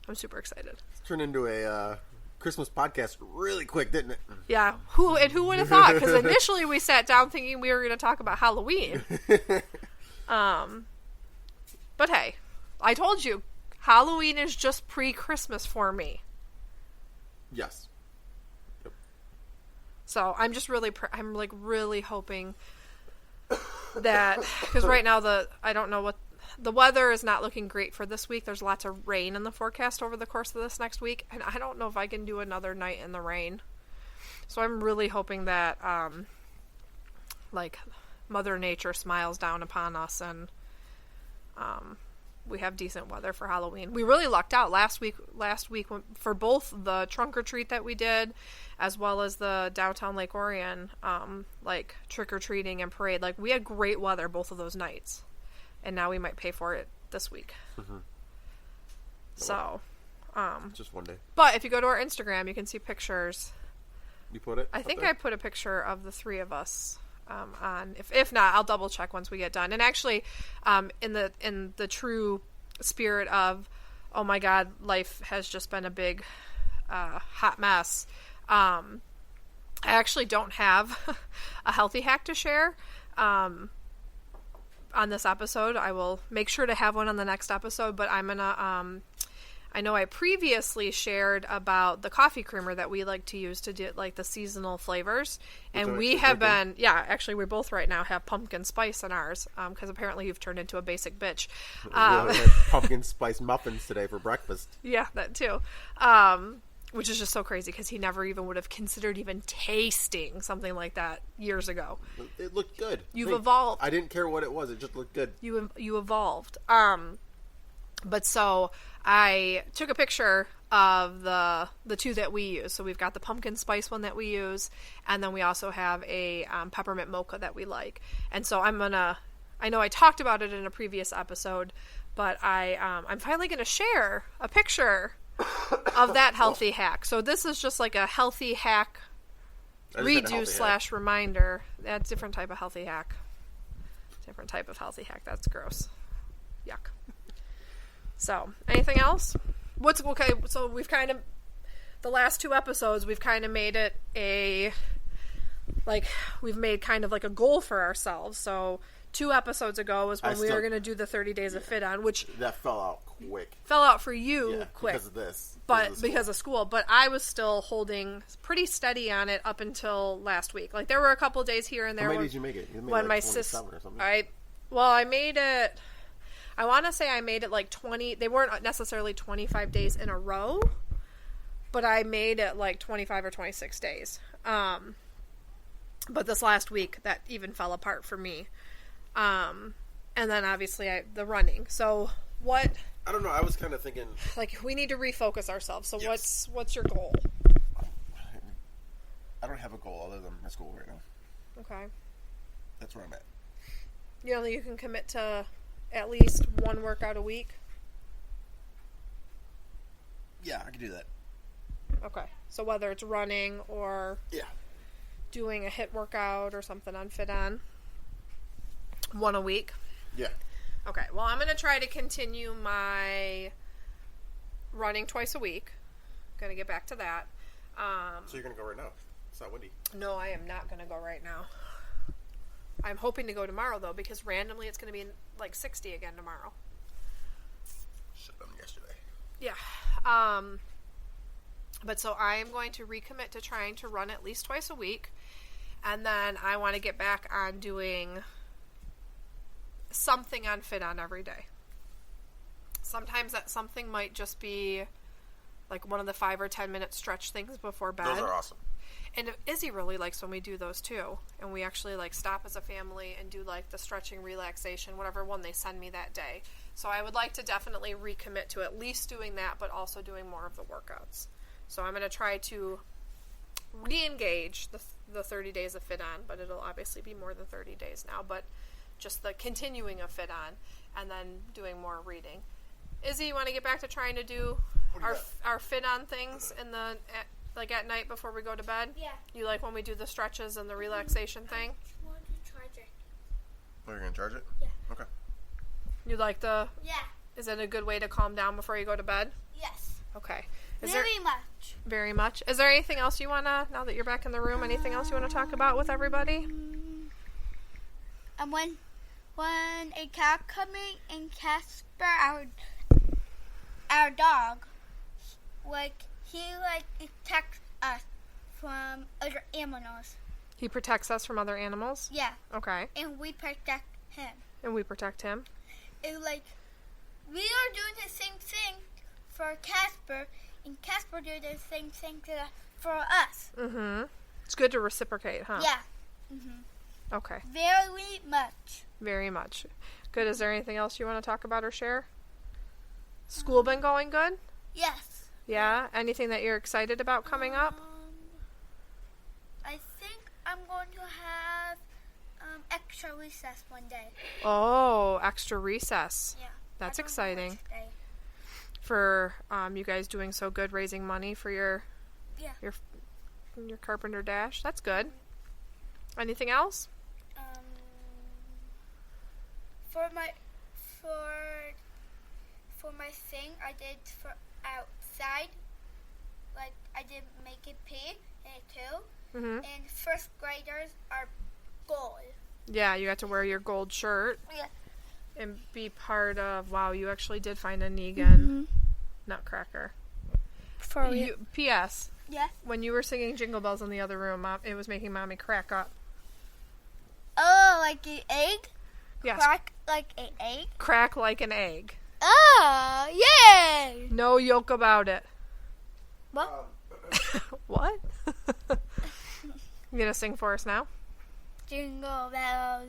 Speaker 1: I'm super excited.
Speaker 2: It's turned into a Christmas podcast really quick, didn't it?
Speaker 1: Yeah. Who would have thought? Because initially we sat down thinking we were going to talk about Halloween. But hey, I told you, Halloween is just pre-Christmas for me.
Speaker 2: Yes. Yep.
Speaker 1: So I'm just really, I'm like really hoping that, because right now I don't know what, the weather is not looking great for this week. There's lots of rain in the forecast over the course of this next week, and I don't know if I can do another night in the rain. So I'm really hoping that, like, Mother Nature smiles down upon us and we have decent weather for Halloween. We really lucked out last week for both the trunk or treat that we did, as well as the downtown Lake Orion, like trick or treating and parade. Like, we had great weather both of those nights, and now we might pay for it this week. Mm-hmm. So,
Speaker 2: just one day.
Speaker 1: But if you go to our Instagram, you can see pictures.
Speaker 2: You put it?
Speaker 1: I think I put a picture of the three of us. On if not, I'll double check once we get done. And actually, in the true spirit of, oh my God, life has just been a big hot mess. I actually don't have a healthy hack to share on this episode. I will make sure to have one on the next episode. But I'm gonna. I know I previously shared about the coffee creamer that we like to use to do like the seasonal flavors. And we have been, actually we both right now have pumpkin spice in ours, because apparently you've turned into a basic bitch.
Speaker 2: We had pumpkin spice muffins today for breakfast.
Speaker 1: Yeah, that too. Which is just so crazy because he never even would have considered even tasting something like that years ago.
Speaker 2: It looked good.
Speaker 1: You've evolved.
Speaker 2: I didn't care what it was. It just looked good.
Speaker 1: You evolved. But so I took a picture of the two that we use. So we've got the pumpkin spice one that we use, and then we also have a peppermint mocha that we like. And so I know I talked about it in a previous episode, but I'm finally gonna share a picture of that healthy hack. So this is just like a healthy hack redo / reminder. That's a different type of healthy hack. Different type of healthy hack. That's gross. Yuck. So, anything else? What's okay? So we've kind of, the last two episodes, we've kind of made it we've made kind of like a goal for ourselves. So 2 episodes ago was when we were going to do the 30 days of fit on, which
Speaker 2: that fell out quick.
Speaker 1: Fell out for you quick
Speaker 2: because of this,
Speaker 1: because of school. But I was still holding pretty steady on it up until last week. Like there were a couple days here and there.
Speaker 2: How many did you make it? You made
Speaker 1: when
Speaker 2: like
Speaker 1: my sister,
Speaker 2: or something.
Speaker 1: I made it. I want to say I made it like 20. They weren't necessarily 25 days in a row, but I made it like 25 or 26 days. But this last week, that even fell apart for me. And then obviously the running. So what?
Speaker 2: I don't know. I was kind of thinking
Speaker 1: like we need to refocus ourselves. So
Speaker 2: yes.
Speaker 1: what's your goal?
Speaker 2: I don't have a goal other than my school right now.
Speaker 1: Okay.
Speaker 2: That's where I'm at.
Speaker 1: You know, you can commit to at least one workout a week?
Speaker 2: Yeah, I can do that.
Speaker 1: Okay. So whether it's running or doing a HIIT workout or something on Fit On, one a week?
Speaker 2: Yeah. Okay.
Speaker 1: Well, I'm going to try to continue my running twice a week. Going to get back to that.
Speaker 2: So you're going to go right now? It's not windy.
Speaker 1: No, I am not going to go right now. I'm hoping to go tomorrow, though, because randomly it's going to be like 60 again tomorrow.
Speaker 2: Should have done yesterday.
Speaker 1: Yeah. But so I am going to recommit to trying to run at least twice a week. And then I want to get back on doing something on Fit On every day. Sometimes that something might just be like one of the 5 or 10 minute stretch things before bed.
Speaker 2: Those are awesome.
Speaker 1: And Izzy really likes when we do those too. And we actually like stop as a family and do like the stretching, relaxation, whatever one they send me that day. So I would like to definitely recommit to at least doing that, but also doing more of the workouts. So I'm going to try to re-engage the 30 days of Fit On, but it'll obviously be more than 30 days now, but just the continuing of Fit On and then doing more reading. Izzy, you want to get back to trying to do our Fit On things in the... Like at night before we go to bed?
Speaker 3: Yeah.
Speaker 1: You like when we do the stretches and the relaxation thing?
Speaker 3: I want to charge it.
Speaker 2: Oh, you're going to charge it?
Speaker 3: Yeah.
Speaker 2: Okay.
Speaker 1: You like the...
Speaker 3: Yeah.
Speaker 1: Is it a good way to calm down before you go to bed?
Speaker 3: Yes.
Speaker 1: Okay.
Speaker 3: Very much.
Speaker 1: Very much. Is there anything else you want to, now that you're back in the room, anything else you want to talk about with everybody?
Speaker 3: And when a cat coming and Casper, our dog, he protects us from other animals.
Speaker 1: He protects us from other animals?
Speaker 3: Yeah.
Speaker 1: Okay.
Speaker 3: And we protect him.
Speaker 1: And we protect him?
Speaker 3: And we are doing the same thing for Casper, and Casper do the same thing for us.
Speaker 1: Mm-hmm. It's good to reciprocate, huh?
Speaker 3: Yeah. Mm-hmm.
Speaker 1: Okay.
Speaker 3: Very much.
Speaker 1: Very much. Good. Is there anything else you want to talk about or share? School been going good?
Speaker 3: Yes.
Speaker 1: Yeah? Anything that you're excited about coming up?
Speaker 3: I think I'm going to have extra recess one day.
Speaker 1: Oh, extra recess.
Speaker 3: Yeah.
Speaker 1: That's
Speaker 3: I don't know
Speaker 1: exciting.
Speaker 3: which day.
Speaker 1: For you guys doing so good raising money for your Carpenter Dash. That's good. Anything else?
Speaker 3: For my thing I did for outside, I did make it pink too.
Speaker 1: Mm-hmm.
Speaker 3: And first graders are gold.
Speaker 1: Yeah, you got to wear your gold shirt.
Speaker 3: Yeah.
Speaker 1: And be part of, wow, you actually did find a Negan nutcracker.
Speaker 3: For you.
Speaker 1: P.S.
Speaker 3: Yes.
Speaker 1: When you were singing Jingle Bells in the other room, it was making Mommy crack up.
Speaker 3: Oh, like an egg?
Speaker 1: Yes.
Speaker 3: Crack like an egg?
Speaker 1: Crack like an egg.
Speaker 3: Oh, yay!
Speaker 1: No yoke about it.
Speaker 3: What?
Speaker 1: What? You gonna sing for us now?
Speaker 3: Jingle bells,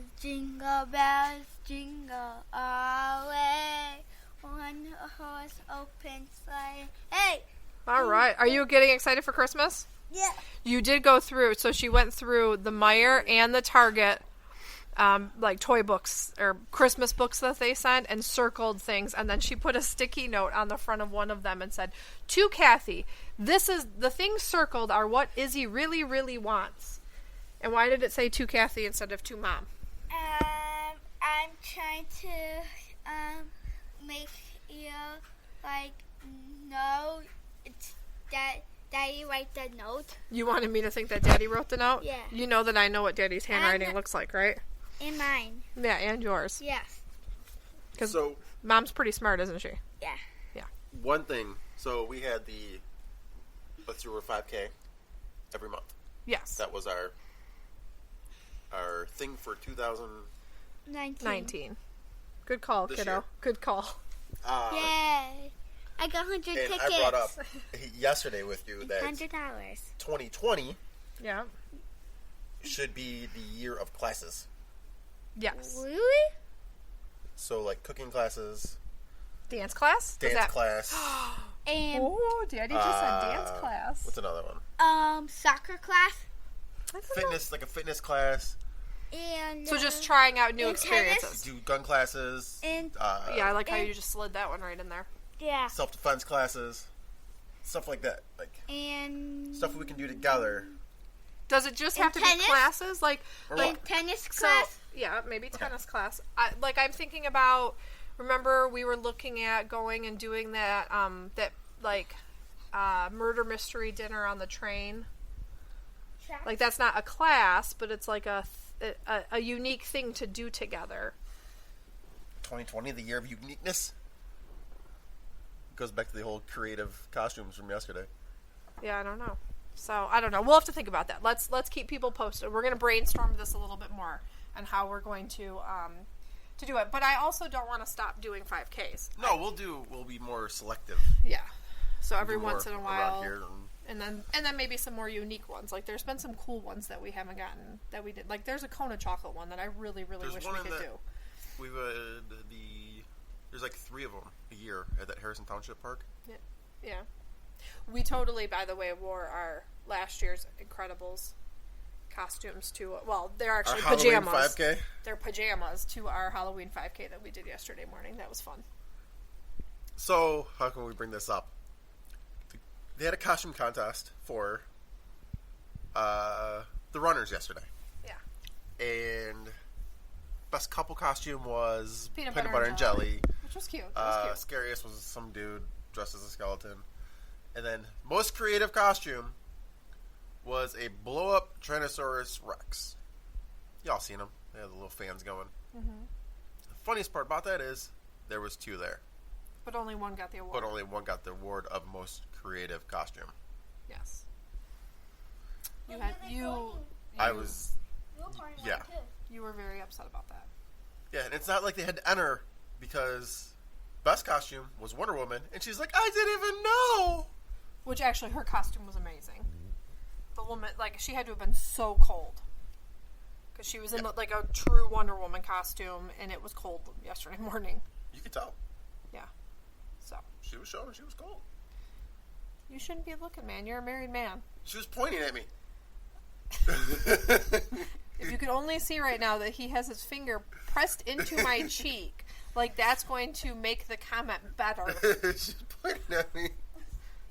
Speaker 3: jingle all the way. One horse open sleigh. Hey!
Speaker 1: All right. Are you getting excited for Christmas?
Speaker 3: Yeah.
Speaker 1: You did go through, so she went through the Meijer and the Target, toy books or Christmas books that they sent and circled things. And then she put a sticky note on the front of one of them and said, "To Kathy, this is the things circled are what Izzy really, really wants." And why did it say to Kathy instead of to Mom?
Speaker 3: I'm trying to make you know it's that Daddy write the note.
Speaker 1: You wanted me to think that Daddy wrote the note?
Speaker 3: Yeah.
Speaker 1: You know that I know what Daddy's handwriting looks like, right?
Speaker 3: And mine.
Speaker 1: Yeah, and yours.
Speaker 3: Yes.
Speaker 1: Because Mom's pretty smart, isn't she?
Speaker 3: Yeah.
Speaker 1: Yeah.
Speaker 2: One thing. So we had let's do our 5K every month.
Speaker 1: Yes.
Speaker 2: That was our thing for
Speaker 3: 19.
Speaker 1: Good call,
Speaker 2: This
Speaker 1: kiddo.
Speaker 2: year.
Speaker 1: Good call.
Speaker 3: Yay. I got 100
Speaker 2: and
Speaker 3: tickets.
Speaker 2: I brought up yesterday with you that
Speaker 3: $100.
Speaker 2: 2020
Speaker 1: Yeah.
Speaker 2: should be the year of classes.
Speaker 1: Yes.
Speaker 3: Really?
Speaker 2: So cooking classes,
Speaker 1: Dance class?
Speaker 2: dance class.
Speaker 3: And
Speaker 1: Oh, Daddy just said dance class.
Speaker 2: What's another one?
Speaker 3: Soccer class.
Speaker 1: I don't know.
Speaker 2: Fitness, like a fitness class.
Speaker 3: And
Speaker 1: So just trying out new
Speaker 3: and
Speaker 1: experiences.
Speaker 2: Do gun classes.
Speaker 3: And
Speaker 1: Yeah, I like how
Speaker 3: and-
Speaker 1: you just slid that one right in there.
Speaker 3: yeah.
Speaker 2: Self-defense classes. Stuff like that.
Speaker 3: And
Speaker 2: Stuff we can do together.
Speaker 1: Does it just
Speaker 3: And
Speaker 1: have to
Speaker 3: tennis?
Speaker 1: be classes?
Speaker 2: Or
Speaker 3: and
Speaker 2: what?
Speaker 3: tennis
Speaker 1: So,
Speaker 3: class.
Speaker 1: yeah, maybe tennis class. I'm thinking about, remember we were looking at going and doing that, murder mystery dinner on the train? Like, that's not a class, but it's like a unique thing to do together.
Speaker 2: 2020, the year of uniqueness. Goes back to the whole creative costumes from yesterday.
Speaker 1: Yeah, I don't know. So, I don't know. We'll have to think about that. Let's keep people posted. We're going to brainstorm this a little bit more on how we're going to do it. But I also don't want to stop doing 5Ks.
Speaker 2: No, we'll be more selective.
Speaker 1: Yeah. So every
Speaker 2: Do more
Speaker 1: once in a
Speaker 2: around
Speaker 1: while,
Speaker 2: here
Speaker 1: and then maybe some more unique ones. Like there's been some cool ones that we haven't gotten that we did. Like there's a Kona chocolate one that I really, really
Speaker 2: There's
Speaker 1: wish
Speaker 2: one
Speaker 1: we
Speaker 2: in
Speaker 1: could
Speaker 2: that-
Speaker 1: do.
Speaker 2: We've there's 3 of them a year at that Harrison Township Park.
Speaker 1: Yeah. We totally, by the way, wore our last year's Incredibles costumes to. Well, they're actually
Speaker 2: Our Halloween
Speaker 1: pajamas.
Speaker 2: 5K.
Speaker 1: They're pajamas to our Halloween 5K that we did yesterday morning. That was fun.
Speaker 2: So how can we bring this up? They had a costume contest for the runners yesterday.
Speaker 1: Yeah.
Speaker 2: And best couple costume was
Speaker 1: Peanut
Speaker 2: butter
Speaker 1: butter
Speaker 2: and
Speaker 1: and
Speaker 2: jelly.
Speaker 1: Which was cute. That was cute.
Speaker 2: Scariest was some dude dressed as a skeleton. And then most creative costume was a blow-up Tyrannosaurus Rex. Y'all seen them. They had the little fans going.
Speaker 1: Mm-hmm.
Speaker 2: The funniest part about that is there was 2 there.
Speaker 1: But only one got the award.
Speaker 2: But only one got the award of most creative costume.
Speaker 1: Yes. You
Speaker 3: When
Speaker 1: had
Speaker 3: did they
Speaker 1: you.
Speaker 3: vote?
Speaker 2: I was...
Speaker 3: You were part of
Speaker 2: Yeah.
Speaker 3: that too.
Speaker 1: You were very upset about that.
Speaker 2: Yeah, and it's not like they had to enter because best costume was Wonder Woman, and she's like, I didn't even know!
Speaker 1: Which actually, her costume was amazing. The woman, like, she had to have been so cold. Because she was in, like, a true Wonder Woman costume, and it was cold yesterday morning.
Speaker 2: You could tell.
Speaker 1: Yeah. So.
Speaker 2: She was showing she was cold.
Speaker 1: You shouldn't be looking, man. You're a married man.
Speaker 2: She was pointing at me.
Speaker 1: If you could only see right now that he has his finger pressed into my cheek, like, that's going to make the comment better.
Speaker 2: She's pointing at me.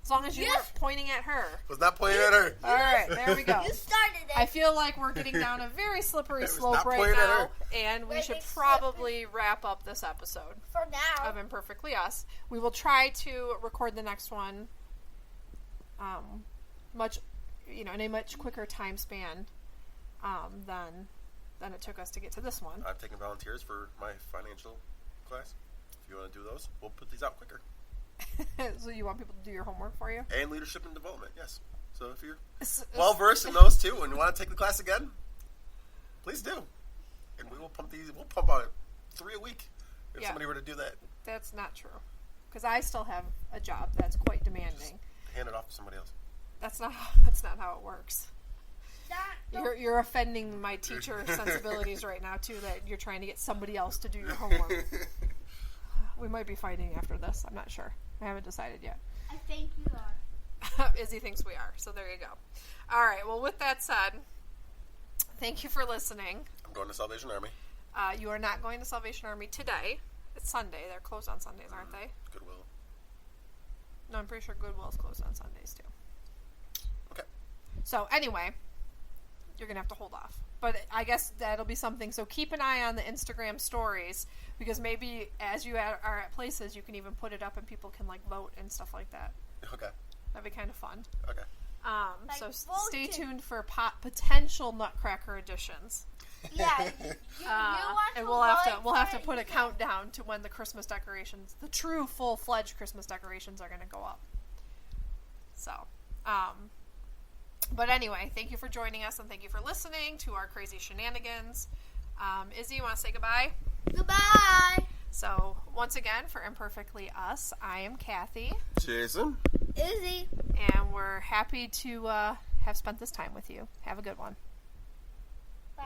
Speaker 1: As long as you weren't pointing at her.
Speaker 2: Was not pointing at her.
Speaker 1: All right, there we go.
Speaker 3: You started it.
Speaker 1: I feel like we're getting down a very slippery
Speaker 2: was
Speaker 1: slope
Speaker 2: not
Speaker 1: right
Speaker 2: pointing at
Speaker 1: now,
Speaker 2: her.
Speaker 1: and we
Speaker 3: Right,
Speaker 1: should
Speaker 3: it's
Speaker 1: probably wrap up this episode
Speaker 3: For now.
Speaker 1: of Imperfectly Us. We will try to record the next one in a much quicker time span than it took us to get to this one.
Speaker 2: I'm taking volunteers for my financial class. If you want to do those, we'll put these out quicker.
Speaker 1: So you want people to do your homework for you?
Speaker 2: And leadership and development, yes. So if you're
Speaker 1: S-
Speaker 2: well versed in those two and you want to take the class again, please do. And we will pump out 3 a week if
Speaker 1: Yeah.
Speaker 2: somebody were to do that.
Speaker 1: That's not true. Because I still have a job that's quite demanding.
Speaker 2: Hand it off to somebody else.
Speaker 1: That's not how it works. You're offending my teacher sensibilities right now too. That you're trying to get somebody else to do your homework. We might be fighting after this. I'm not sure. I haven't decided yet.
Speaker 3: I think you are.
Speaker 1: Izzy thinks we are. So there you go. All right. Well, with that said, thank you for listening.
Speaker 2: I'm going to Salvation Army.
Speaker 1: You are not going to Salvation Army today. It's Sunday. They're closed on Sundays, aren't they?
Speaker 2: Goodwill.
Speaker 1: No, I'm pretty sure Goodwill's closed on Sundays too.
Speaker 2: Okay.
Speaker 1: So anyway, you're going to have to hold off. But I guess that'll be something. So keep an eye on the Instagram stories, because maybe as you are at places, you can even put it up and people can, like, vote and stuff like that.
Speaker 2: Okay.
Speaker 1: That'd be kind of fun.
Speaker 2: Okay.
Speaker 3: Like
Speaker 1: So stay
Speaker 3: voting.
Speaker 1: tuned for potential Nutcracker editions.
Speaker 3: Yeah. You want
Speaker 1: And
Speaker 3: to
Speaker 1: we'll have to
Speaker 3: vote
Speaker 1: put
Speaker 3: for
Speaker 1: a
Speaker 3: it.
Speaker 1: countdown to when the Christmas decorations, the true full-fledged Christmas decorations, are going to go up. So, but anyway, thank you for joining us and thank you for listening to our crazy shenanigans. Izzy, you want to say goodbye?
Speaker 3: Goodbye.
Speaker 1: So, once again, for Imperfectly Us, I am Kathy,
Speaker 2: Jason.
Speaker 3: Izzy.
Speaker 1: and we're happy to have spent this time with you. Have a good one.
Speaker 3: Bye.